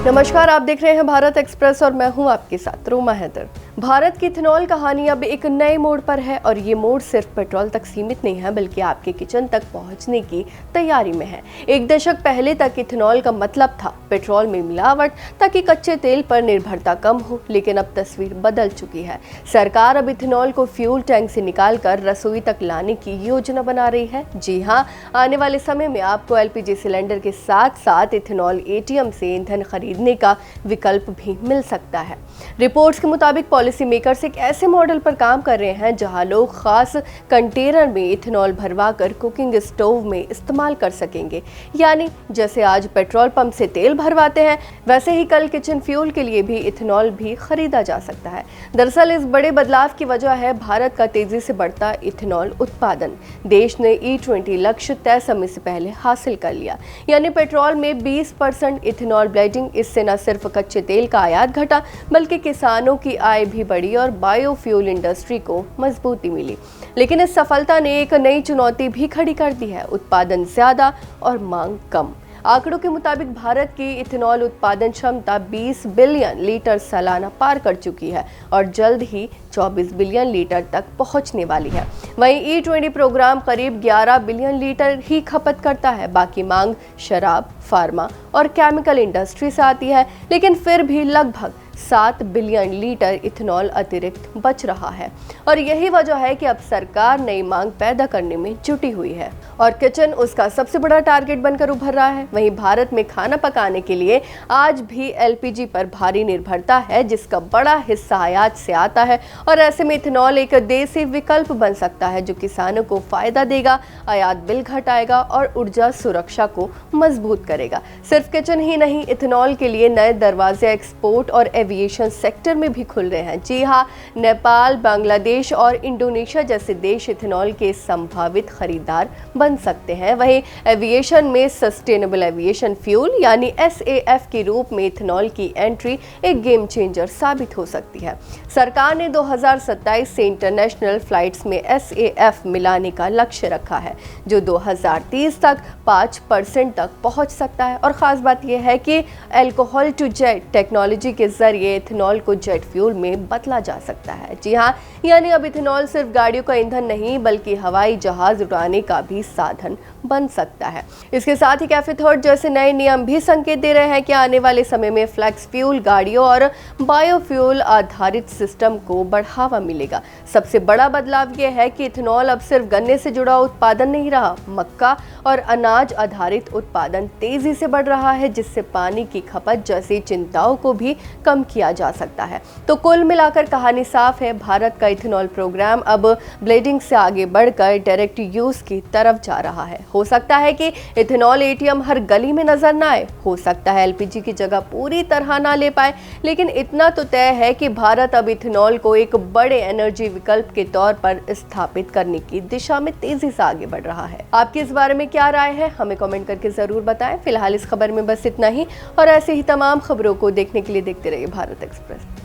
नमस्कार, आप देख रहे हैं भारत एक्सप्रेस और मैं हूं आपके साथ रोमा हैदर। भारत की इथेनॉल कहानी अब एक नए मोड़ पर है और ये मोड़ सिर्फ पेट्रोल तक सीमित नहीं है बल्कि आपके किचन तक पहुंचने की तैयारी में है। एक दशक पहले तक इथेनॉल का मतलब था पेट्रोल में मिलावट ताकि कच्चे तेल पर निर्भरता कम हो, लेकिन अब तस्वीर बदल चुकी है। सरकार अब इथेनॉल को फ्यूल टैंक से निकालकर रसोई तक लाने की योजना बना रही है। जी हाँ, आने वाले समय में आपको एलपीजी सिलेंडर के साथ साथ इथेनॉल एटीएम से ईंधन खरीदने का विकल्प भी मिल सकता है। रिपोर्ट्स के मुताबिक पॉलिसी मेकर्स एक ऐसे मॉडल पर काम कर रहे हैं जहां लोग खास कंटेनर में इथेनॉल भरवाकर कुकिंग स्टोव में इस्तेमाल कर सकेंगे। यानी जैसे आज पेट्रोल पंप से तेल भरवाते हैं, वैसे ही कल किचन फ्यूल के लिए भी इथेनॉल भी खरीदा जा सकता है। दरअसल इस बड़े बदलाव की वजह है भारत का तेजी से बढ़ता इथेनॉल उत्पादन। देश ने E20 लक्ष्य तय समय से पहले हासिल कर लिया, यानी पेट्रोल में 20% इथेनॉल ब्लेंडिंग। इससे न सिर्फ कच्चे तेल का आयात घटा बल्कि किसानों की आय भी बढ़ी और बायोफ्यूल इंडस्ट्री को मजबूती मिली। लेकिन इस सफलता ने एक नई चुनौती भी खड़ी कर दी है, उत्पादन ज्यादा और मांग कम। आंकड़ों के मुताबिक भारत की इथेनॉल उत्पादन क्षमता 20 बिलियन लीटर सालाना पार कर चुकी है और जल्द ही 24 बिलियन लीटर तक पहुंचने वाली है। वहीं E20 प्रोग्राम करीब 11 बिलियन लीटर ही खपत करता है। बाकी मांग शराब, फार्मा और केमिकल इंडस्ट्री से आती है, लेकिन फिर भी लगभग 7 बिलियन लीटर इथेनॉल अतिरिक्त बच रहा है और यही वजह है कि अब सरकार नई मांग पैदा करने में जुटी हुई है और किचन उसका सबसे बड़ा टारगेट बनकर उभर रहा है। वहीं भारत में खाना पकाने के लिए आज भी एलपीजी पर भारी निर्भरता है, जिसका बड़ा हिस्सा आयात से आता है और ऐसे में इथेनॉल एक देसी विकल्प बन सकता है जो किसानों को फायदा देगा, आयात बिल घटाएगा और ऊर्जा सुरक्षा को मजबूत करेगा। सिर्फ किचन ही नहीं, इथेनॉल के लिए नए दरवाजे एक्सपोर्ट और एविएशन सेक्टर में भी खुल रहे हैं। जी हाँ, नेपाल, बांग्लादेश और इंडोनेशिया जैसे देश इथेनॉल के संभावित खरीदार बन सकते हैं। वहीं एविएशन में सस्टेनेबल एविएशन फ्यूल यानी SAF के रूप में इथेनॉल की एंट्री एक गेम चेंजर साबित हो सकती है। सरकार ने 2027 से इंटरनेशनल फ्लाइट्स में SAF मिलाने का लक्ष्य रखा है, जो 2030 तक 5% तक पहुंच सकता है। और खास बात यह है कि अल्कोहल टू जेट टेक्नोलॉजी के जरिए इथेनॉल को जेट फ्यूल में बदला जा सकता है। जी हाँ, यानी अब इथेनॉल सिर्फ गाड़ियों का ईंधन नहीं बल्कि हवाई जहाज उड़ाने का भी साधन बन सकता है। इसके साथ ही कैफे थर्ड जैसे नए नियम भी संकेत दे रहे हैं कि आने वाले समय में फ्लेक्स फ्यूल गाड़ियों और बायोफ्यूल आधारित सिस्टम को बढ़ावा मिलेगा। सबसे बड़ा बदलाव यह है कि इथेनॉल अब सिर्फ गन्ने से जुड़ा उत्पादन नहीं रहा, मक्का और अनाज आधारित उत्पादन तेजी से बढ़ रहा है, जिससे पानी की खपत जैसी चिंताओं को भी कम किया जा सकता है। तो कुल मिलाकर कहानी साफ है, भारत का इथेनॉल प्रोग्राम अब ब्लेंडिंग से आगे बढ़कर डायरेक्ट यूज की तरफ जा रहा है। हो सकता है कि इथेनॉल एटीएम हर गली में नजर ना आए, हो सकता है एलपीजी की जगह पूरी तरह ना ले पाए, लेकिन इतना तो तय है कि भारत अब इथेनॉल को एक बड़े एनर्जी विकल्प के तौर पर स्थापित करने की दिशा में तेजी से आगे बढ़ रहा है। आपकी इस बारे में क्या राय है, हमें कमेंट करके जरूर बताएं। फिलहाल इस खबर में बस इतना ही और ऐसे ही तमाम खबरों को देखने के लिए देखते रहिए भारत एक्सप्रेस।